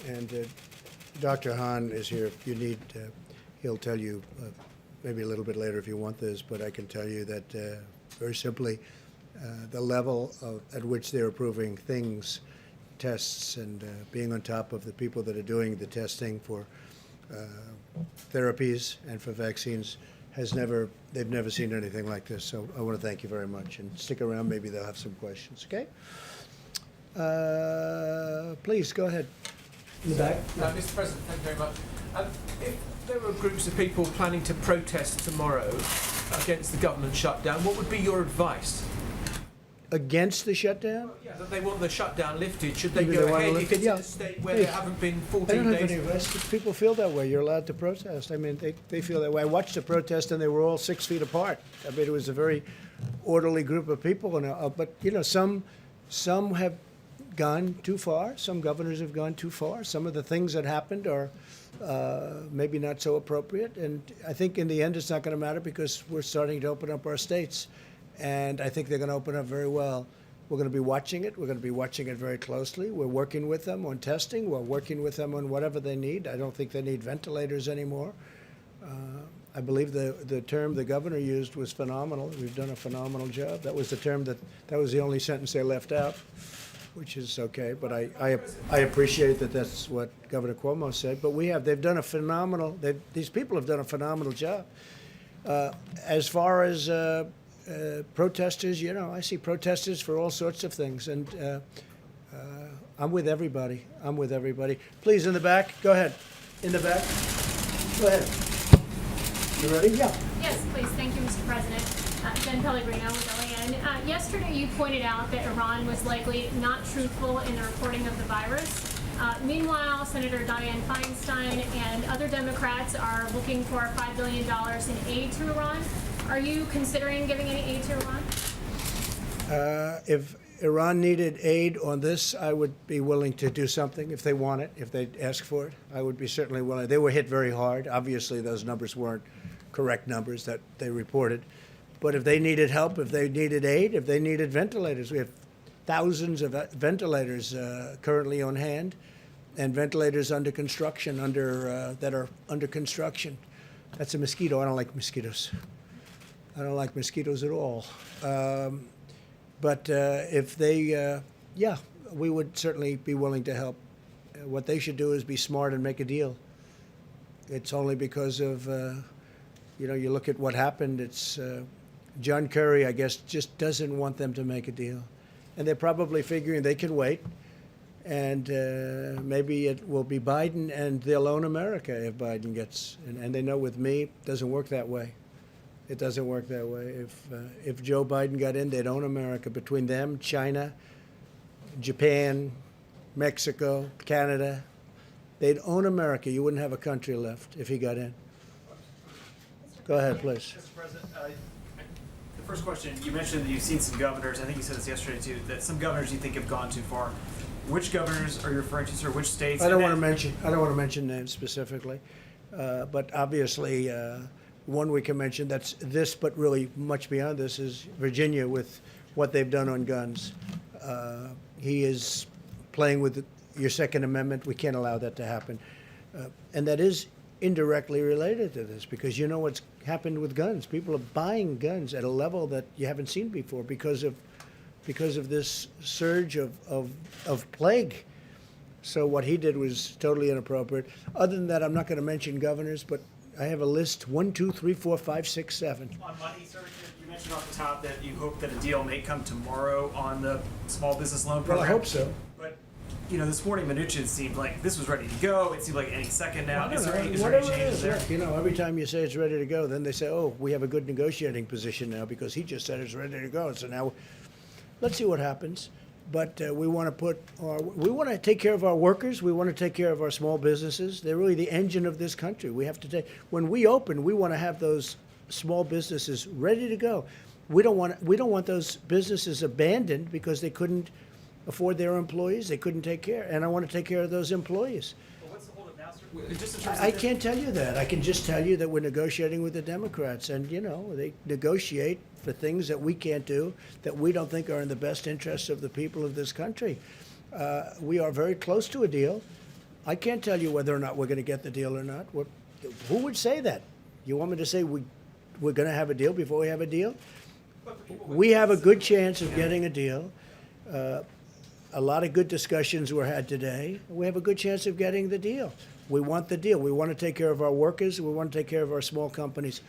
And Dr. Hahn is here. If you need, he'll tell you maybe a little bit later if you want this, but I can tell you that very simply, the level at which they're approving things, tests, and being on top of the people that are doing the testing for therapies and for vaccines they've never seen anything like this. So I want to thank you very much, and stick around. Maybe they'll have some questions. Okay? Please go ahead. In the back. Mr. President, thank you very much. If there were groups of people planning to protest tomorrow against the government shutdown, what would be your advice? Against the shutdown? Yeah, that they want the shutdown lifted. Should they Maybe go they want ahead to if lift it's it? in Yeah. a state where Hey, there haven't been I 14 don't have days? any arrests. People feel that way. You're allowed to protest. I mean, they feel that way. I watched the protest, and they were all 6 feet apart. I mean, it was a very orderly group of people. But, you know, some have gone too far. Some governors have gone too far. Some of the things that happened are maybe not so appropriate. And I think in the end it's not going to matter, because we're starting to open up our states. And I think they're going to open up very well. We're going to be watching it. We're going to be watching it very closely. We're working with them on testing. We're working with them on whatever they need. I don't think they need ventilators anymore. I believe the term the governor used was phenomenal. We've done a phenomenal job. That was the term that was the only sentence they left out, which is okay. But I appreciate that that's what Governor Cuomo said. But they've done a phenomenal. These people have done a phenomenal job. As far as protesters, you know, I see protesters for all sorts of things, and I'm with everybody. I'm with everybody. Please, in the back, go ahead. In the back, go ahead. You ready? Yeah. Yes, please. Thank you, Mr. President. Jen Pellegrino with LAN. Yesterday, you pointed out that Iran was likely not truthful in the reporting of the virus. Meanwhile, Senator Dianne Feinstein and other Democrats are looking for $5 billion in aid to Iran. Are you considering giving any aid to Iran? If Iran needed aid on this, I would be willing to do something if they want it, if they ask for it. I would be certainly willing. They were hit very hard. Obviously, those numbers weren't correct numbers that they reported. But if they needed help, if they needed aid, if they needed ventilators, we have thousands of ventilators currently on hand, and ventilators under construction, that are under construction. That's a mosquito. I don't like mosquitoes. I don't like mosquitoes at all. But if they, yeah, we would certainly be willing to help. What they should do is be smart and make a deal. It's only because of, you know, you look at what happened. It's John Kerry, I guess, just doesn't want them to make a deal. And they're probably figuring they can wait. And maybe it will be Biden, and they'll own America if Biden gets, and they know with me, it doesn't work that way. It doesn't work that way. If Joe Biden got in, they'd own America. Between them, China, Japan, Mexico, Canada, they'd own America. You wouldn't have a country left if he got in. Go ahead, please. Mr. President, the first question, you mentioned that you've seen some governors, I think you said this yesterday too, that some governors you think have gone too far. Which governors are you referring to, sir? Which states? I don't want to mention names specifically, but obviously one we can mention that's this, but really much beyond this, is Virginia with what they've done on guns. He is playing with your Second Amendment. We can't allow that to happen, and that is indirectly related to this, because you know what's happened with guns. People are buying guns at a level that you haven't seen before because of this surge of plague. So what he did was totally inappropriate. Other than that, I'm not going to mention governors, but I have a list: 1, 2, 3, 4, 5, 6, 7. On money, sir, you mentioned off the top that you hope that a deal may come tomorrow on the small business loan program. Well, I hope so. But, you know, this morning Mnuchin seemed like this was ready to go. It seemed like any second now. Is there any changes there? Look, you know, every time you say it's ready to go, then they say, oh, we have a good negotiating position now because he just said it's ready to go. So now let's see what happens. But we want to take care of our workers. We want to take care of our small businesses. They're really the engine of this country. We have to when we open, we want to have those small businesses ready to go. We don't want those businesses abandoned because they couldn't afford their employees. They couldn't take care. And I want to take care of those employees. Well, what's the holdup now, sir? Just in terms I of can't tell you that. I can just tell you that we're negotiating with the Democrats, and you know they negotiate for things that we can't do, that we don't think are in the best interests of the people of this country. We are very close to a deal. I can't tell you whether or not we're going to get the deal or not. Who would say that? You want me to say we're going to have a deal before we have a deal? We have a good chance of getting a deal. A lot of good discussions were had today. We have a good chance of getting the deal. We want the deal. We want to take care of our workers. We want to take care of our small companies.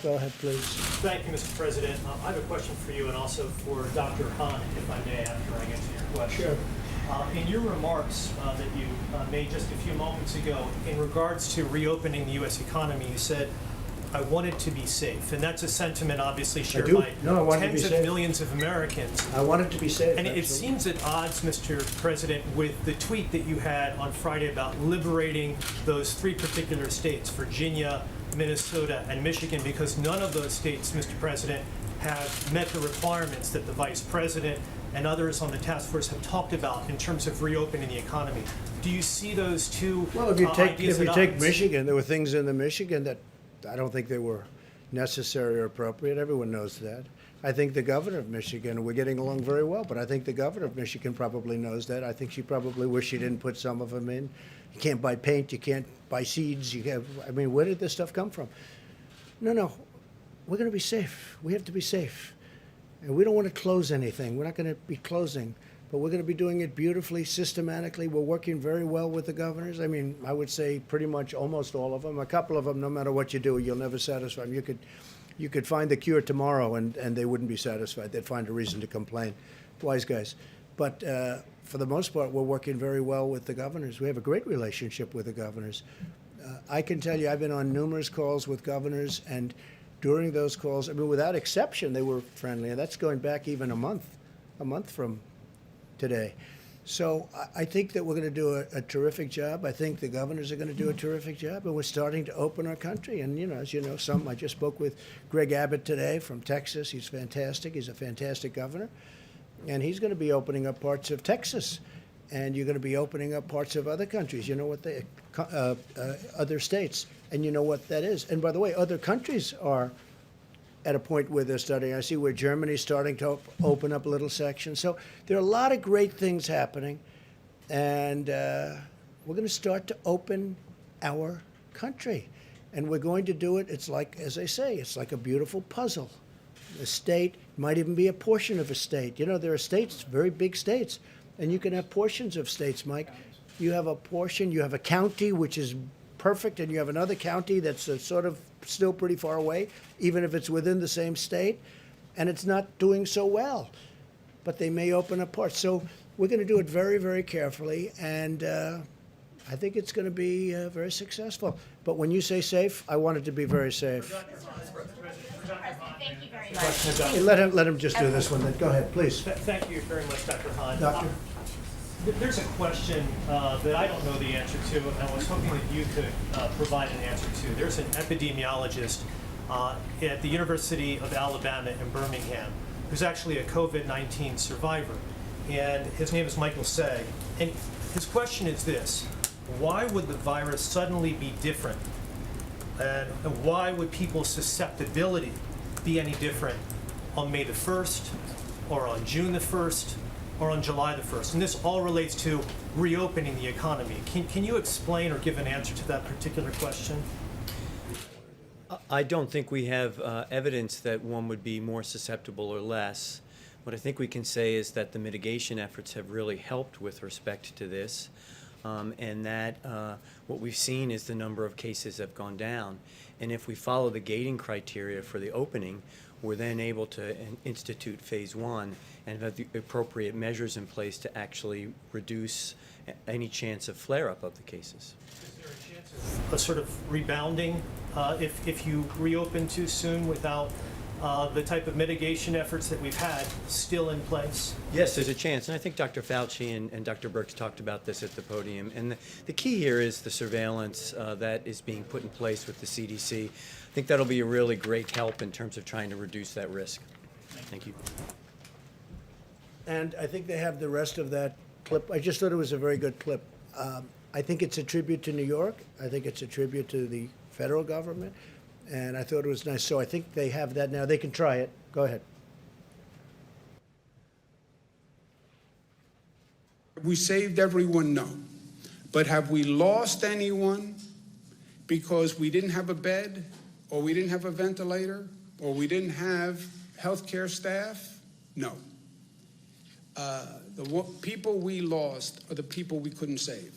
Go ahead, please. Thank you, Mr. President. I have a question for you and also for Dr. Hahn, if I may, after I get to your question. Sure. In your remarks that you made just a few moments ago, in regards to reopening the U.S. economy, you said, I want it to be safe. And that's a sentiment obviously shared do. by No, I want it to be tens of safe. millions of Americans. I want it to be safe. And it seems at odds, Mr. President, with the tweet that you had on Friday about liberating those three particular states, Virginia, Minnesota, and Michigan, because none of those states, Mr. President, have met the requirements that the Vice President and others on the task force have talked about in terms of reopening the economy. Do you see those two Well, if you take ideas at odds? Michigan, there were things in the Michigan that I don't think they were necessary or appropriate. Everyone knows that. I think the governor of Michigan, we're getting along very well, but I think the governor of Michigan probably knows that. I think she probably wished she didn't put some of them in. You can't buy paint, you can't buy seeds. Where did this stuff come from? No, we're going to be safe. We have to be safe. And we don't want to close anything. We're not going to be closing, but we're going to be doing it beautifully, systematically. We're working very well with the governors. I would say pretty much almost all of them. A couple of them, no matter what you do, you'll never satisfy them. You could find the cure tomorrow, and they wouldn't be satisfied. They'd find a reason to complain. Wise guys. But for the most part, we're working very well with the governors. We have a great relationship with the governors. I can tell you, I've been on numerous calls with governors, and during those calls, without exception, they were friendly. And that's going back even a month from today. So I think that we're going to do a terrific job. I think the governors are going to do a terrific job, and we're starting to open our country. And, as you know, I just spoke with Greg Abbott today from Texas. He's fantastic. He's a fantastic governor. And he's going to be opening up parts of Texas. And you're going to be opening up parts of other countries. You know what other states. And you know what that is. And by the way, other countries are at a point where they're starting. I see where Germany's starting to open up little sections. So there are a lot of great things happening. And we're going to start to open our country. And we're going to do it. It's like, as I say, it's like a beautiful puzzle. A state might even be a portion of a state. There are states, very big states, and you can have portions of states, Mike. You have a portion, you have a county, which is perfect, and you have another county that's sort of still pretty far away, even if it's within the same state, and it's not doing so well. But they may open up parts. So we're going to do it very, very carefully, and I think it's going to be very successful. But when you say safe, I want it to be very safe. Thank you very much. Hey, let him just do this one. Then go ahead, please. Thank you very much, Dr. Hahn. Doctor? There's a question that I don't know the answer to, and I was hoping that you could provide an answer to. There's an epidemiologist at the University of Alabama in Birmingham who's actually a COVID-19 survivor, and his name is Michael Say. And his question is this: why would the virus suddenly be different? And why would people's susceptibility be any different on May the 1st, or on June the 1st, or on July the 1st? And this all relates to reopening the economy. Can you explain or give an answer to that particular question? I don't think we have evidence that one would be more susceptible or less. What I think we can say is that the mitigation efforts have really helped with respect to this, and that what we've seen is the number of cases have gone down. And if we follow the gating criteria for the opening, we're then able to institute phase one and have the appropriate measures in place to actually reduce any chance of flare-up of the cases. Is there a chance of a sort of rebounding if you reopen too soon without the type of mitigation efforts that we've had still in place? Yes, there's a chance, and I think Dr. Fauci and Dr. Birx talked about this at the podium. And the key here is the surveillance that is being put in place with the CDC. I think that'll be a really great help in terms of trying to reduce that risk. Thank you. And I think they have the rest of that clip. I just thought it was a very good clip. I think it's a tribute to New York. I think it's a tribute to the federal government. And I thought it was nice. So I think they have that now. They can try it. Go ahead. We saved everyone? No. But have we lost anyone because we didn't have a bed, or we didn't have a ventilator, or we didn't have healthcare staff? No. The people we lost are the people we couldn't save.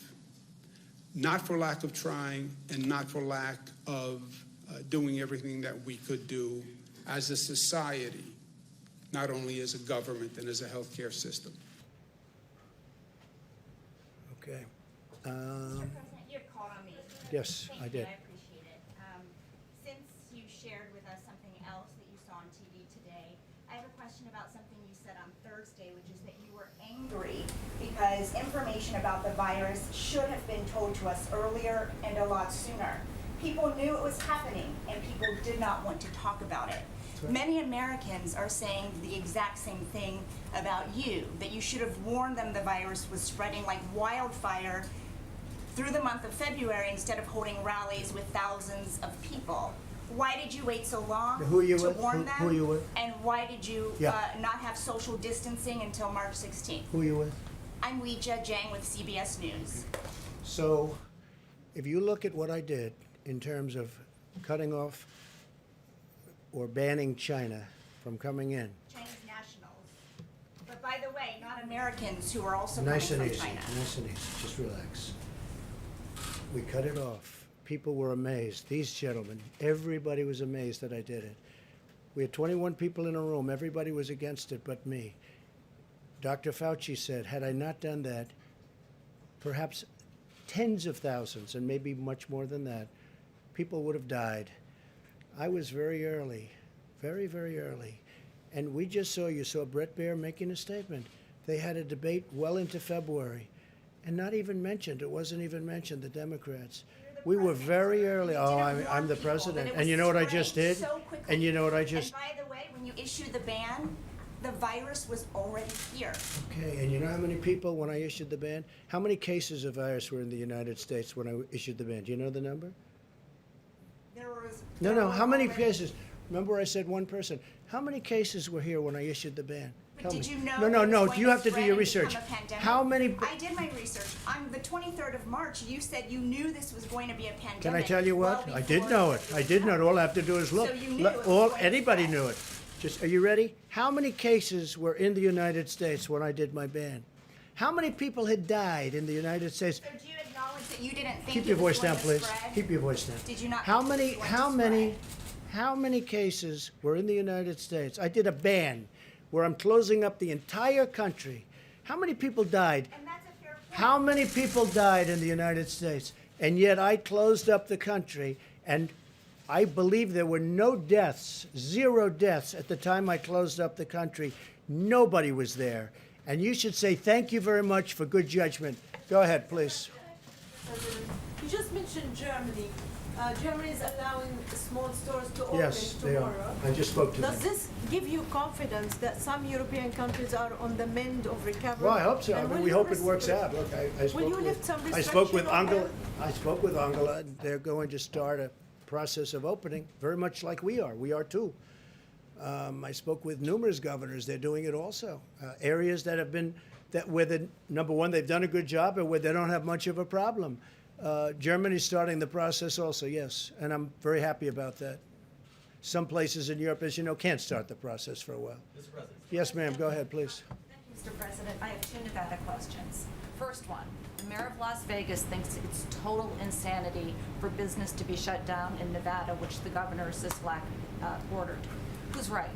Not for lack of trying and not for lack of doing everything that we could do as a society, not only as a government and as a healthcare system. Okay. Mr. President, you had called on me. Yes, I did. I appreciate it. Since you shared with us something else that you saw on TV today, I have a question about something you said on Thursday, which is that you were angry because information about the virus should have been told to us earlier and a lot sooner. People knew it was happening, and people did not want to talk about it. Many Americans are saying the exact same thing about you, that you should have warned them the virus was spreading like wildfire through the month of February instead of holding rallies with thousands of people. Why did you wait so long Who are you to with? warn them? Who are you with? And why did you Yeah. not have social distancing until March 16th? Who are you with? I'm Weijia Jiang with CBS News. So, if you look at what I did in terms of cutting off or banning China from coming in, Chinese nationals. But by the way, not Americans who are also nice and coming easy, from China. nice and easy, just relax. We cut it off. People were amazed. These gentlemen, everybody was amazed that I did it. We had 21 people in a room. Everybody was against it but me. Dr. Fauci said, had I not done that, perhaps tens of thousands, and maybe much more than that, people would have died. I was very early, very, very early. And we just saw, you saw Brett Baer making a statement. They had a debate well into February, and not even mentioned, it wasn't even mentioned, the Democrats. We were very early. Oh, I'm the president. And you know what I just did? And you know what I just... And by the way, when you issued the ban, the virus was already here. Okay, and you know how many people, when I issued the ban, how many cases of virus were in the United States when I issued the ban? Do you know the number? No, how many cases? Remember I said one person. How many cases were here when I issued the ban? But Tell did me. you know No, that it was going you to have to do spread your and become research. a pandemic? How many... I did my research. On the 23rd of March, you said you knew this was going to be a pandemic. Can I tell you what? well I did before know it. I did know it. All I have to do is look. So you knew it was going to Anybody spread. knew it. Just, are you ready? How many cases were in the United States when I did my ban? How many people had died in the United States? So do you acknowledge that you didn't think Keep it your was voice going down, to please. spread? Keep your voice down. Did you not How think it many? was going How to many? spread? How many cases were in the United States? I did a ban where I'm closing up the entire country. How many people died? And that's a fair point. How many people died in the United States? And yet I closed up the country, and I believe there were no deaths, 0 deaths at the time I closed up the country. Nobody was there. And you should say thank you very much for good judgment. Go ahead, please. President, you just mentioned Germany. Germany is allowing small stores to open Yes, they are. tomorrow. I just spoke to them. Does this give you confidence that some European countries are on the mend of recovery? Well, I hope so. I And mean, will we you hope it works out. Look, I spoke you lift some with, I spoke with restriction on Angela. them? I spoke with Angela. And they're going to start a process of opening, very much like we are. We are too. I spoke with numerous governors. They're doing it also. Areas that have been where the number one they've done a good job, and where they don't have much of a problem. Germany's starting the process also, yes, and I'm very happy about that. Some places in Europe, as you know, can't start the process for a while. Mr. President. Yes, ma'am. Go ahead, please. Thank you, Mr. President. I have 2 Nevada questions. First one, the mayor of Las Vegas thinks it's total insanity for business to be shut down in Nevada, which the governor Sisolak ordered. Who's right?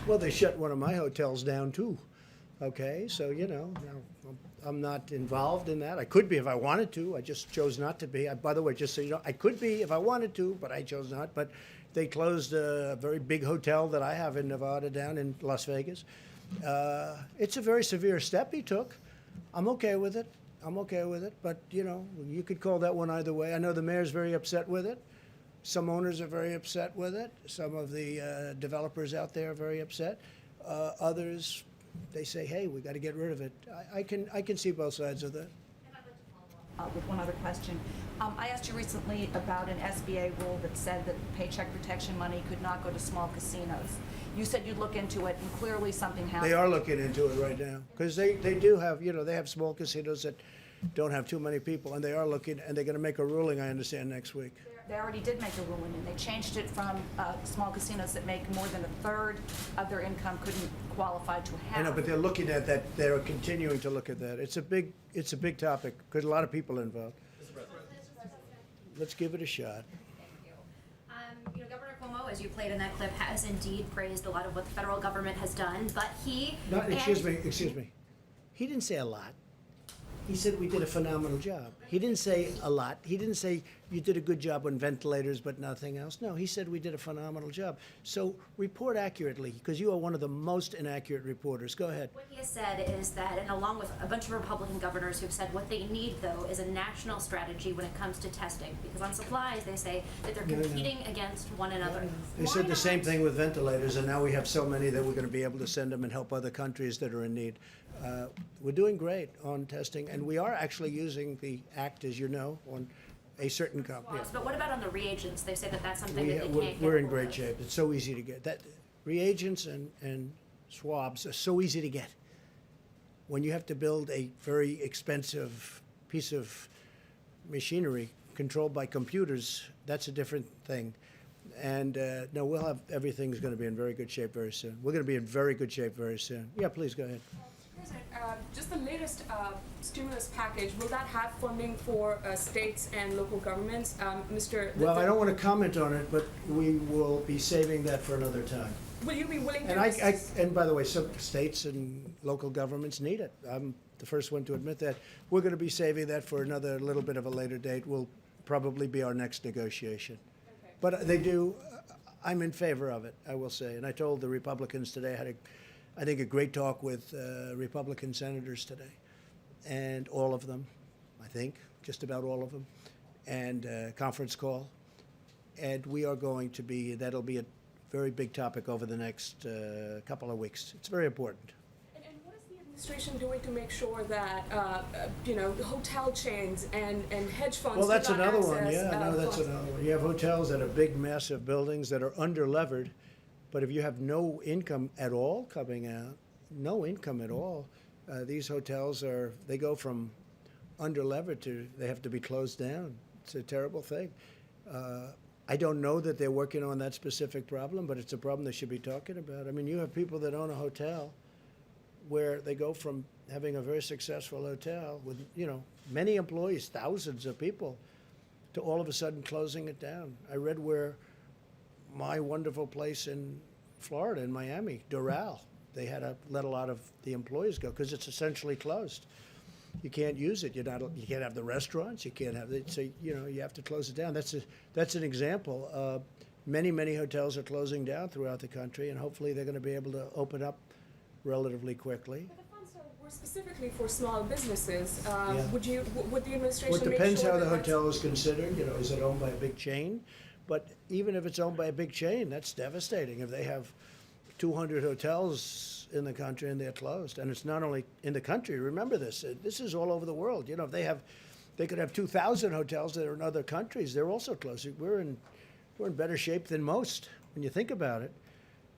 Well, they shut one of my hotels down too. Okay, so you know, now, I'm not involved in that. I could be if I wanted to. I just chose not to be. By the way, just so you know, I could be if I wanted to, but I chose not. But they closed a very big hotel that I have in Nevada down in Las Vegas. It's a very severe step he took. I'm okay with it. I'm okay with it. But you know, you could call that one either way. I know the mayor's very upset with it. Some owners are very upset with it. Some of the developers out there are very upset. Others, they say, "Hey, we got to get rid of it." I can see both sides of that. And I'd like to follow up. with one other question. I asked you recently about an SBA rule that said that paycheck protection money could not go to small casinos. You said you'd look into it, and clearly something happened. They are looking into it right now, because they do have, they have small casinos that don't have too many people, and they are looking, and they're going to make a ruling, I understand, next week. They already did make a ruling, and they changed it from small casinos that make more than a third of their income couldn't qualify to half. I know, but they're looking at that, they're continuing to look at that. It's a big topic, because a lot of people are involved. Let's give it a shot. Governor Cuomo, as you played in that clip, has indeed praised a lot of what the federal government has done, but he... No, excuse me. He didn't say a lot. He said we did a phenomenal job. He didn't say a lot. He didn't say you did a good job on ventilators but nothing else. No, he said we did a phenomenal job. So report accurately, because you are one of the most inaccurate reporters. Go ahead. What he has said is that, and along with a bunch of Republican governors who've said what they need, though, is a national strategy when it comes to testing. Because on supplies, they say that they're competing against one another. They said the same thing with ventilators, and now we have so many that we're going to be able to send them and help other countries that are in need. We're doing great on testing, and we are actually using the Act, as you know, on a certain company. But what about on the reagents? They say that that's something that they can't get. We're in great shape. It's so easy to get. That reagents and swabs are so easy to get. When you have to build a very expensive piece of machinery controlled by computers, that's a different thing. And no, we'll have everything's going to be in very good shape very soon. We're going to be in very good shape very soon. Yeah, please go ahead. President, just the latest stimulus package, will that have funding for states and local governments? Well, I don't want to comment on it, but we will be saving that for another time. Will you be willing to... And by the way, some states and local governments need it. I'm the first one to admit that. We're going to be saving that for another little bit of a later date. Will probably be our next negotiation. Okay. But they do, I'm in favor of it, I will say. And I told the Republicans today, I had I think a great talk with Republican senators today, and all of them, I think, just about all of them, and conference call. And we are going to be, that'll be a very big topic over the next couple of weeks. It's very important. And what is the administration doing to make sure that, the hotel chains and hedge funds Well, that's do not another one, access, yeah, no, that's funds? another one. You have hotels that are big, massive buildings that are under-levered, but if you have no income at all coming out, no income at all, these hotels they go from under-levered to they have to be closed down. It's a terrible thing. I don't know that they're working on that specific problem, but it's a problem they should be talking about. I mean, you have people that own a hotel where they go from having a very successful hotel with, many employees, thousands of people, to all of a sudden closing it down. I read where my wonderful place in Florida, in Miami, Doral, they had to let a lot of the employees go because it's essentially closed. You can't use it. You can't have the restaurants. You can't have it. So you have to close it down. That's an example. Many hotels are closing down throughout the country, and hopefully they're going to be able to open up relatively quickly. But the funds were specifically for small businesses. Yeah. Would the administration Well, it depends make sure how the that that's- hotel is considered. Is it owned by a big chain? But even if it's owned by a big chain, that's devastating. If they have 200 hotels in the country and they're closed, and it's not only in the country. Remember this. This is all over the world. If they could have 2,000 hotels that are in other countries. They're also closed. We're in better shape than most when you think about it.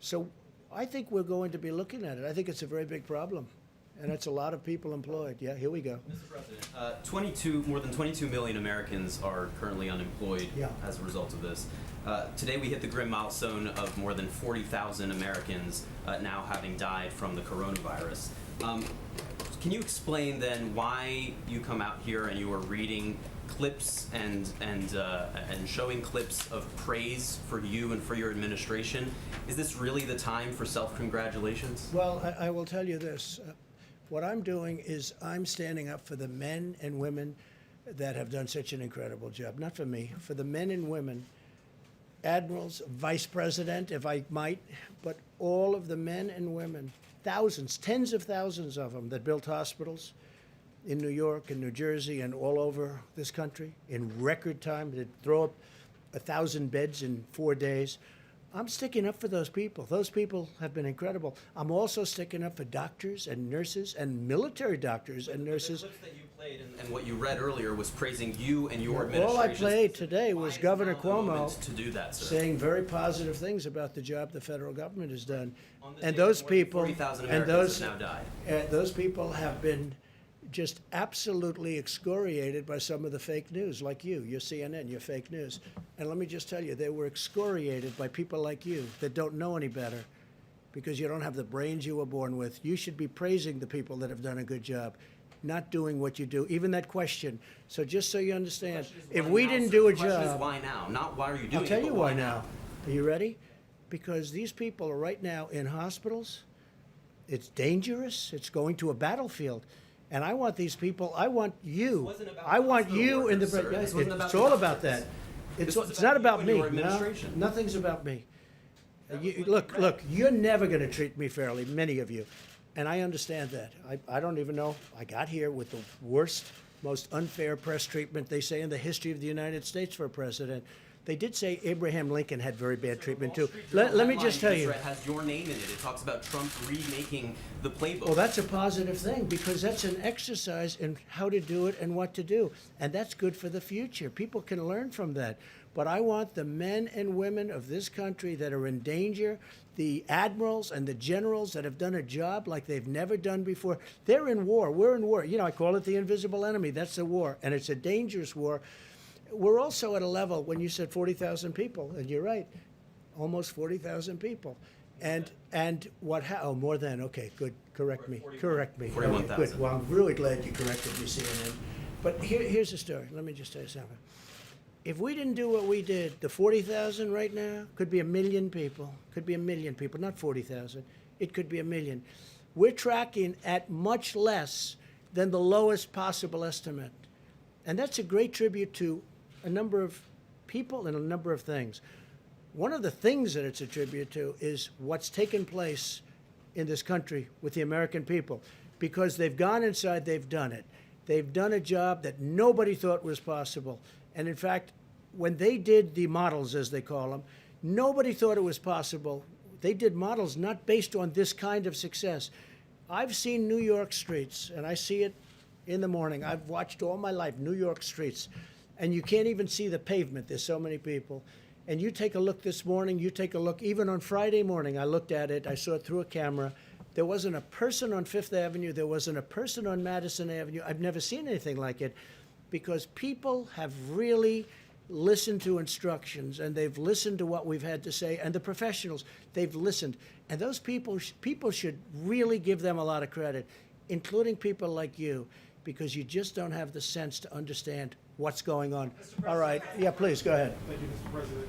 So I think we're going to be looking at it. I think it's a very big problem, and it's a lot of people employed. Yeah, here we go. Mr. President, more than 22 million Americans are currently unemployed as a result of this. Today we hit the grim milestone of more than 40,000 Americans now having died from the coronavirus. Can you explain then why you come out here and you are reading clips and showing clips of praise for you and for your administration? Is this really the time for self-congratulations? Well, I will tell you this. What I'm doing is I'm standing up for the men and women that have done such an incredible job. Not for me, for the men and women, admirals, vice president, if I might, but all of the men and women, thousands, tens of thousands of them that built hospitals in New York and New Jersey and all over this country in record time. They'd throw up 1,000 beds in 4 days. I'm sticking up for those people. Those people have been incredible. I'm also sticking up for doctors and nurses and military doctors and nurses. The clips that you played and what you read earlier was praising you and your All administration. I played today was Governor Cuomo To do that, sir. saying very positive things about the job the federal government has done. On this And day, those more than people, 40,000 and Americans have now died. those people have been just absolutely excoriated by some of the fake news, like you. You're CNN, you're fake news. And let me just tell you, they were excoriated by people like you that don't know any better because you don't have the brains you were born with. You should be praising the people that have done a good job, not doing what you do. Even that question. So just so you understand, if we didn't do a The question is job, why now? Not why are you doing I'll tell it, you but why now. Are you ready? Because these people are right now in hospitals. It's dangerous. It's going to a battlefield. And I want these people, I want you. wasn't about I want hospital you in the. workers, sir. This wasn't about It's the all about doctors. that. It's This was it's not about about you me. and your No, administration. nothing's about me. Look, you're never going to treat me fairly, many of you. And I understand that. I don't even know. I got here with the worst, most unfair press treatment, they say, in the history of the United States for a president. They did say Abraham Lincoln had very bad treatment, too. Let me just tell you. It has your name in it. It talks about Trump remaking the playbook. Well, that's a positive thing because that's an exercise in how to do it and what to do. And that's good for the future. People can learn from that. But I want the men and women of this country that are in danger, the admirals and the generals that have done a job like they've never done before. They're in war. We're in war. You know, I call it the invisible enemy. That's a war. And it's a dangerous war. We're also at a level, when you said 40,000 people, and you're right, almost 40,000 people. And what, oh, more than, okay, good, correct me. 41,000. Good, well, I'm really glad you corrected me, CNN. But here's the story, let me just tell you something. If we didn't do what we did, the 40,000 right now could be 1 million people, not 40,000, it could be 1 million. We're tracking at much less than the lowest possible estimate. And that's a great tribute to a number of people and a number of things. One of the things that it's a tribute to is what's taken place in this country with the American people. Because they've gone inside, they've done it. They've done a job that nobody thought was possible. And in fact, when they did the models, as they call them, nobody thought it was possible. They did models not based on this kind of success. I've seen New York streets, and I see it in the morning. I've watched all my life New York streets, and you can't even see the pavement. There's so many people. And you take a look this morning, you take a look, even on Friday morning, I looked at it, I saw it through a camera. There wasn't a person on Fifth Avenue, there wasn't a person on Madison Avenue. I've never seen anything like it because people have really listened to instructions and they've listened to what we've had to say, and the professionals, they've listened. And those people should really give them a lot of credit, including people like you, because you just don't have the sense to understand what's going on. All right. Yeah, please, go ahead. Thank you, Mr. President.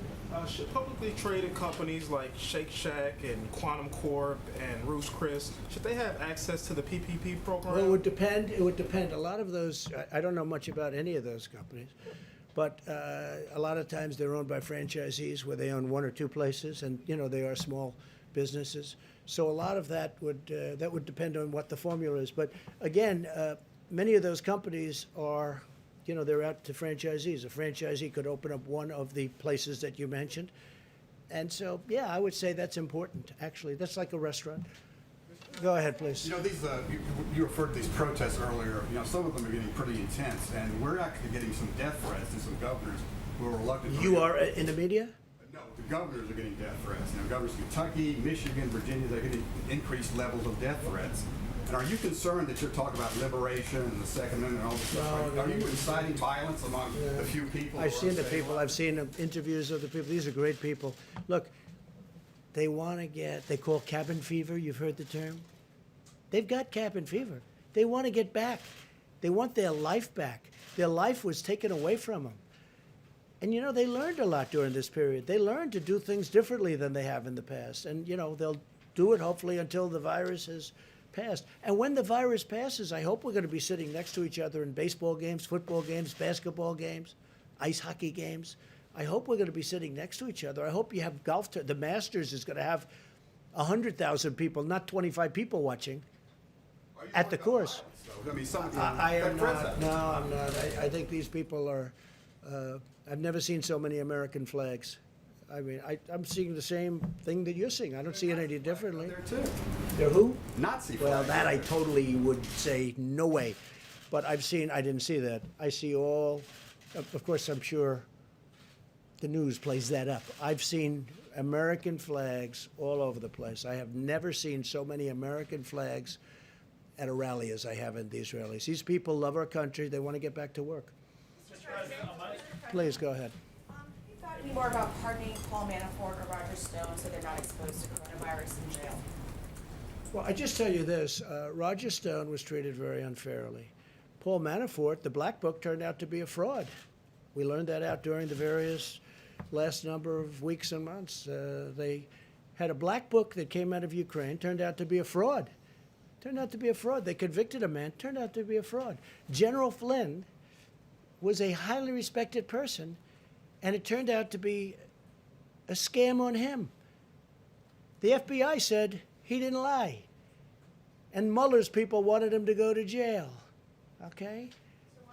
Should publicly traded companies like Shake Shack and Quantum Corp and Roost Chris, should they have access to the PPP program? Well, it would depend. It would depend. A lot of those, I don't know much about any of those companies, but a lot of times they're owned by franchisees where they own one or two places, and you know they are small businesses. So a lot of that would depend on what the formula is. But again, many of those companies are, you know, they're out to franchisees. A franchisee could open up one of the places that you mentioned. And so, yeah, I would say that's important, actually. That's like a restaurant. Go ahead, please. You know, these, you referred to these protests earlier. You know, some of them are getting pretty intense, and we're actually getting some death threats to some governors who are reluctant. You are in the media? No, the governors are getting death threats. You know, governors of Kentucky, Michigan, Virginia, they're getting increased levels of death threats. And are you concerned that you're talking about liberation and the Second Amendment and all this stuff? Are you inciting violence among the few people? I've seen the people. I've seen interviews of the people. These are great people. Look, they want to get, they call cabin fever. You've heard the term? They've got cabin fever. They want to get back. They want their life back. Their life was taken away from them. And, you know, they learned a lot during this period. They learned to do things differently than they have in the past. And, you know, they'll do it hopefully until the virus has passed. And when the virus passes, I hope we're going to be sitting next to each other in baseball games, football games, basketball games, ice hockey games. I hope we're going to be sitting next to each other. I hope you have golf. The Masters is going to have 100,000 people, not 25 people watching at the course. I mean, I am not. No, I'm not. I think these people are. I've never seen so many American flags. I mean, I'm seeing the same thing that you're seeing. I don't see it any differently. There too. They're who? Nazi Well, flags. that I totally would say no way. But I didn't see that. I see all, of course, I'm sure the news plays that up. I've seen American flags all over the place. I have never seen so many American flags at a rally as I have in these rallies. These people love our country. They want to get back to work. Please, go ahead. Have you thought any more about pardoning Paul Manafort or Roger Stone so they're not exposed to coronavirus in jail? Well, I just tell you this. Roger Stone was treated very unfairly. Paul Manafort, the Black Book, turned out to be a fraud. We learned that out during the various last number of weeks and months. They had a Black Book that came out of Ukraine, turned out to be a fraud. Turned out to be a fraud. They convicted a man, turned out to be a fraud. General Flynn was a highly respected person, and it turned out to be a scam on him. The FBI said he didn't lie, and Mueller's people wanted him to go to jail. Okay?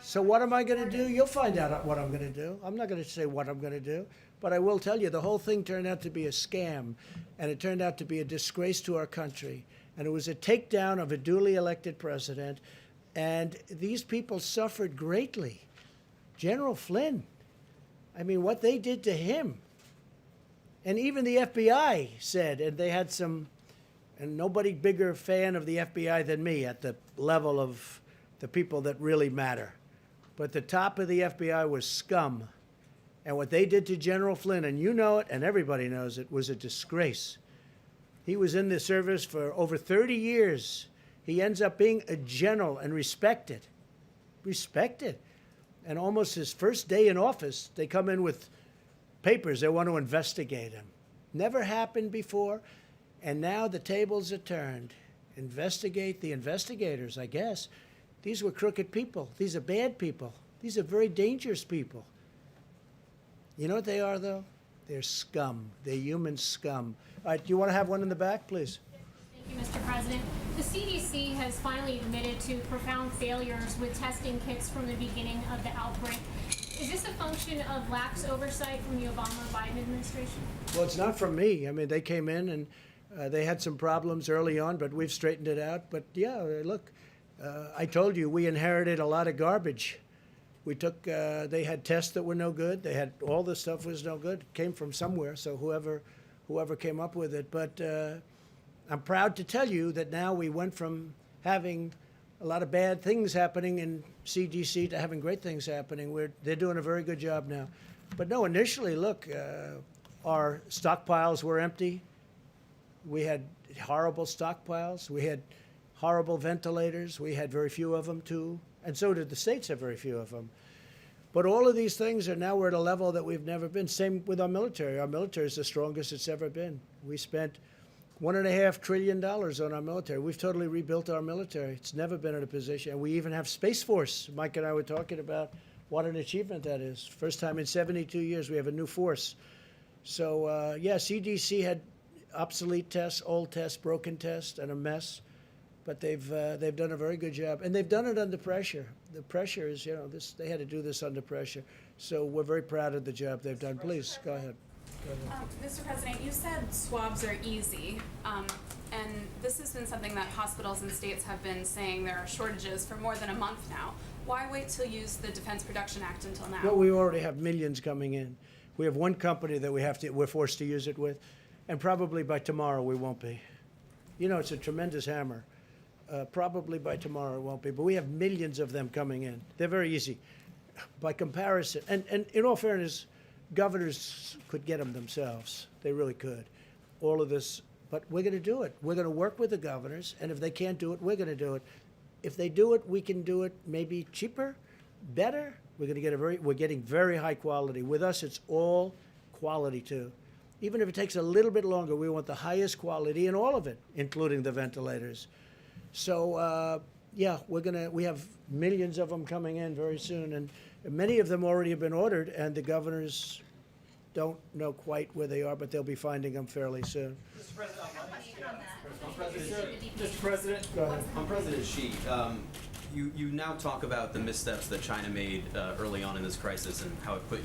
So what am I going to do? You'll find out what I'm going to do. I'm not going to say what I'm going to do, but I will tell you the whole thing turned out to be a scam, and it turned out to be a disgrace to our country, and it was a takedown of a duly elected president, and these people suffered greatly. General Flynn, I mean, what they did to him. And even the FBI said, and they had some, and nobody bigger fan of the FBI than me at the level of the people that really matter. But the top of the FBI was scum. And what they did to General Flynn, and you know it, and everybody knows it, was a disgrace. He was in the service for over 30 years. He ends up being a general and respected. Respected. And almost his first day in office, they come in with papers. They want to investigate him. Never happened before. And now the tables are turned. Investigate the investigators, I guess. These were crooked people. These are bad people. These are very dangerous people. You know what they are, though? They're scum. They're human scum. All right, do you want to have one in the back, please? Thank you, Mr. President. The CDC has finally admitted to profound failures with testing kits from the beginning of the outbreak. Is this a function of lax oversight from the Obama-Biden administration? Well, it's not from me. I mean, they came in and they had some problems early on, but we've straightened it out. But yeah, look, I told you we inherited a lot of garbage. We took, they had tests that were no good. They had, all the stuff was no good. It came from somewhere, so whoever came up with it. But I'm proud to tell you that now we went from having a lot of bad things happening in CDC to having great things happening. They're doing a very good job now. But no, initially, look, our stockpiles were empty. We had horrible stockpiles. We had horrible ventilators. We had very few of them, too. And so did the states have very few of them. But all of these things are now we're at a level that we've never been. Same with our military. Our military is the strongest it's ever been. We spent $1.5 trillion on our military. We've totally rebuilt our military. It's never been in a position. And we even have Space Force. Mike and I were talking about what an achievement that is. First time in 72 years we have a new force. So, yeah, CDC had obsolete tests, old tests, broken tests, and a mess. But they've done a very good job. And they've done it under pressure. The pressure is, you know, they had to do this under pressure. So we're very proud of the job they've done. Please, go ahead. Mr. President, you said swabs are easy, and this has been something that hospitals and states have been saying there are shortages for more than a month now. Why wait to use the Defense Production Act until now? Well, we already have millions coming in. We have one company that we're forced to use it with, and probably by tomorrow we won't be. You know, it's a tremendous hammer. Probably by tomorrow it won't be, but we have millions of them coming in. They're very easy by comparison. And in all fairness, governors could get them themselves. They really could. All of this, but we're going to do it. We're going to work with the governors, and if they can't do it, we're going to do it. If they do it, we can do it maybe cheaper, better. We're getting very high quality. With us, it's all quality too. Even if it takes a little bit longer, we want the highest quality in all of it, including the ventilators. So yeah, we have millions of them coming in very soon, and many of them already have been ordered, and the governors don't know quite where they are, but they'll be finding them fairly soon. Mr. President, on President Xi, You now talk about the missteps that China made early on in this crisis and how it put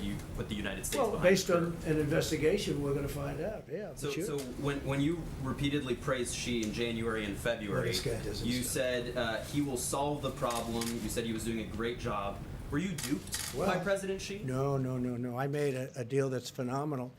the United States Well, behind based the curve. on an investigation, we're going to find out. Yeah, So, sure. so when you repeatedly praised Xi in January and February, this guy doesn't you stop. said he will solve the problem. You said he was doing a great job. Were you duped by President Xi? No. I made a deal that's phenomenal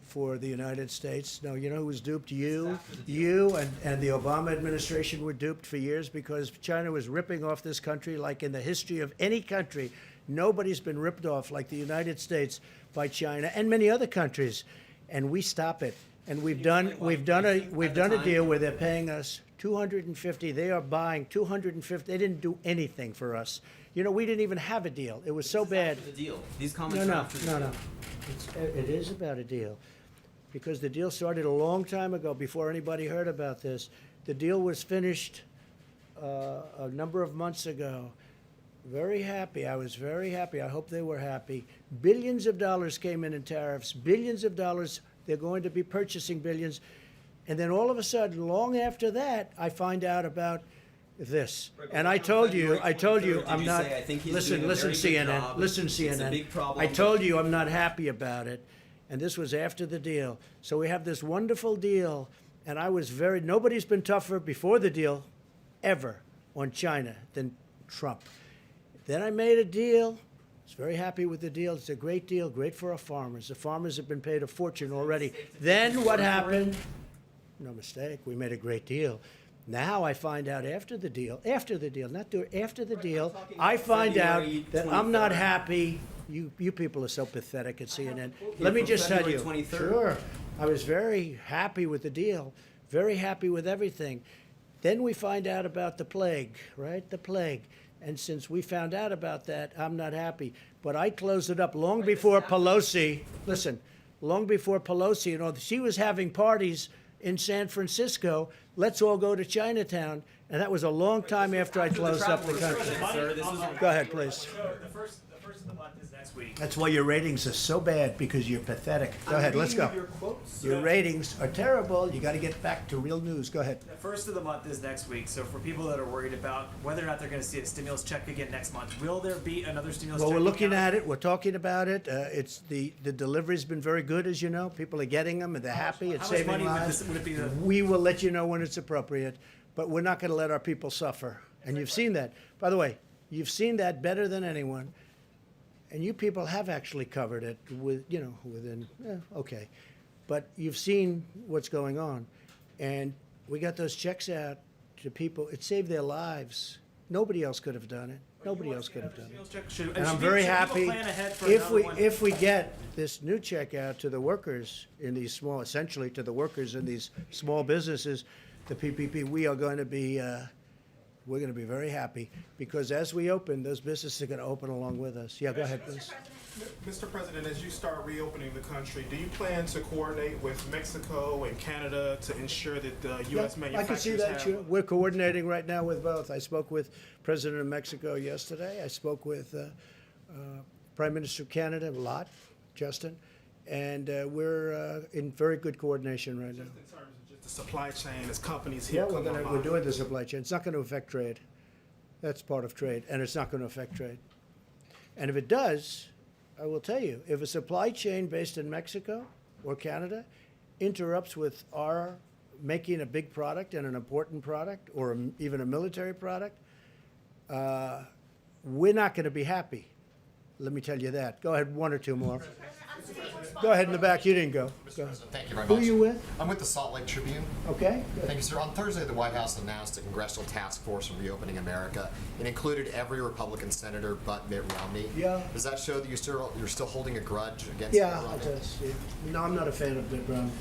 for the United States. No, you know who was duped? You and the Obama administration were duped for years because China was ripping off this country like in the history of any country. Nobody's been ripped off like the United States by China and many other countries, and we stop it. And we've done a deal where they're paying us $250. They are buying $250. They didn't do anything for us. You know, we didn't even have a deal. It was so bad. The deal. These comments are after the deal. No. It is about a deal, because the deal started a long time ago before anybody heard about this. The deal was finished a number of months ago. Very happy. I was very happy. I hope they were happy. Billions of dollars came in tariffs. Billions of dollars. They're going to be purchasing billions. And then all of a sudden, long after that, I find out about this. And I told you, I'm not. Listen, CNN. Listen, CNN. I told you I'm not happy about it. And this was after the deal. So we have this wonderful deal. And I was nobody's been tougher before the deal ever on China than Trump. Then I made a deal. I was very happy with the deal. It's a great deal, great for our farmers. The farmers have been paid a fortune already. Then what happened? No mistake, we made a great deal. Now I find out after the deal, I find out that I'm not happy. You people are so pathetic at CNN. Let me just tell you. Sure. I was very happy with the deal, very happy with everything. Then we find out about the plague, right? The plague. And since we found out about that, I'm not happy. But I closed it up long before Pelosi. Listen, long before Pelosi, you know, she was having parties in San Francisco. Let's all go to Chinatown. And that was a long time after I closed up the country. Go ahead, please. The first of the month is next week. That's why your ratings are so bad, because you're pathetic. Go ahead, let's go. Your ratings are terrible. You got to get back to real news. Go ahead. The first of the month is next week. So for people that are worried about whether or not they're going to see a stimulus check again next month, will there be another stimulus check? Well, we're looking at it. We're talking about it. It's the delivery's been very good, as you know. People are getting them, and they're happy. It's saving lives. Would it be We will let you know when it's appropriate, but we're not going to let our people suffer. And you've seen that. By the way, you've seen that better than anyone. And you people have actually covered it within, okay. But you've seen what's going on. And we got those checks out to people. It saved their lives. Nobody else could have done it. Nobody else could have done it. And I'm very happy if we get this new check out to the workers in these small, essentially to the workers in these small businesses, the PPP, we're going to be very happy, because as we open, those businesses are going to open along with us. Yeah, go ahead, please. Mr. President, as you start reopening the country, do you plan to coordinate with Mexico and Canada to ensure that the U.S. manufacturers I can see that. Sure. We're coordinating right now with both. I spoke with President of Mexico yesterday. I spoke with Prime Minister of Canada, Justin, and we're in very good coordination right now. In terms of just the supply chain, as companies here come online. We're doing the supply chain. It's not going to affect trade. That's part of trade, and it's not going to affect trade. And if it does, I will tell you, if a supply chain based in Mexico or Canada interrupts with our making a big product and an important product, or even a military product, we're not going to be happy. Let me tell you that. Go ahead, one or two more. Go ahead in the back. You didn't go. Go. Thank you very much. Who are you with? I'm with the Salt Lake Tribune. Okay. Thank you, sir. On Thursday, the White House announced a congressional task force on reopening America. It included every Republican senator but Mitt Romney. Yeah. Does that show that you're still holding a grudge against Yeah, Mitt Romney? it does. Yeah. No, I'm not a fan of Mitt Romney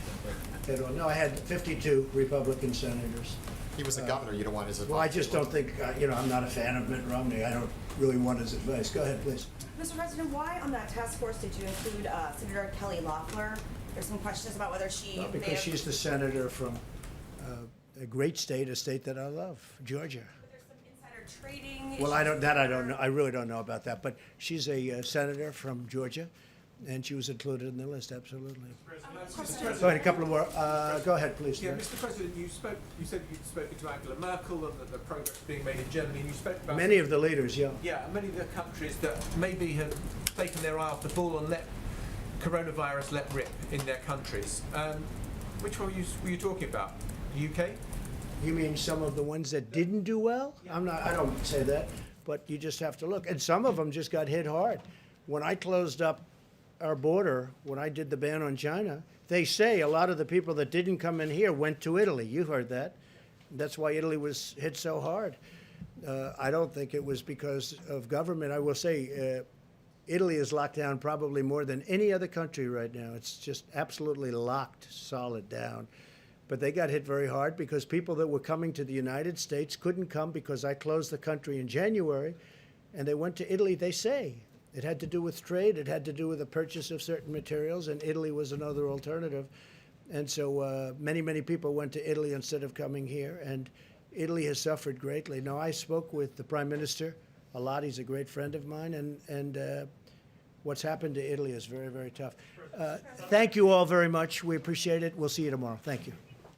at all. No, I had 52 Republican senators. He was a governor. You don't want his advice. Well, I just don't think, I'm not a fan of Mitt Romney. I don't really want his advice. Go ahead, please. Mr. President, why on that task force did you include Senator Kelly Loeffler? There's some questions about whether she Well, because she's the senator from a great state, a state that I love, Georgia. But there's some insider trading. Well, I don't know. I really don't know about that. But she's a senator from Georgia, And she was included in the list, absolutely. Mr. Go President. ahead, a couple of more. Go ahead, please. Yeah, Mr. President, you said you'd spoken to Angela Merkel and that the progress being made in Germany, and you spoke about Many of the leaders, yeah. yeah, many of the countries that maybe have taken their eye off the ball and let coronavirus let rip in their countries. Which one were you talking about? The UK? You mean some of the ones that didn't do well? I don't say that, but you just have to look. And some of them just got hit hard. When I closed up our border, when I did the ban on China, they say a lot of the people that didn't come in here went to Italy. You heard that. That's why Italy was hit so hard. I don't think it was because of government. I will say Italy is locked down probably more than any other country right now. It's just absolutely locked solid down. But they got hit very hard because people that were coming to the United States couldn't come because I closed the country in January, and they went to Italy, they say. It had to do with trade. It had to do with the purchase of certain materials, and Italy was another alternative. And so many, many people went to Italy instead of coming here, and Italy has suffered greatly. Now, I spoke with the Prime Minister a lot. He's a great friend of mine, and what's happened to Italy is very, very tough. Thank you all very much. We appreciate it. We'll see you tomorrow. Thank you.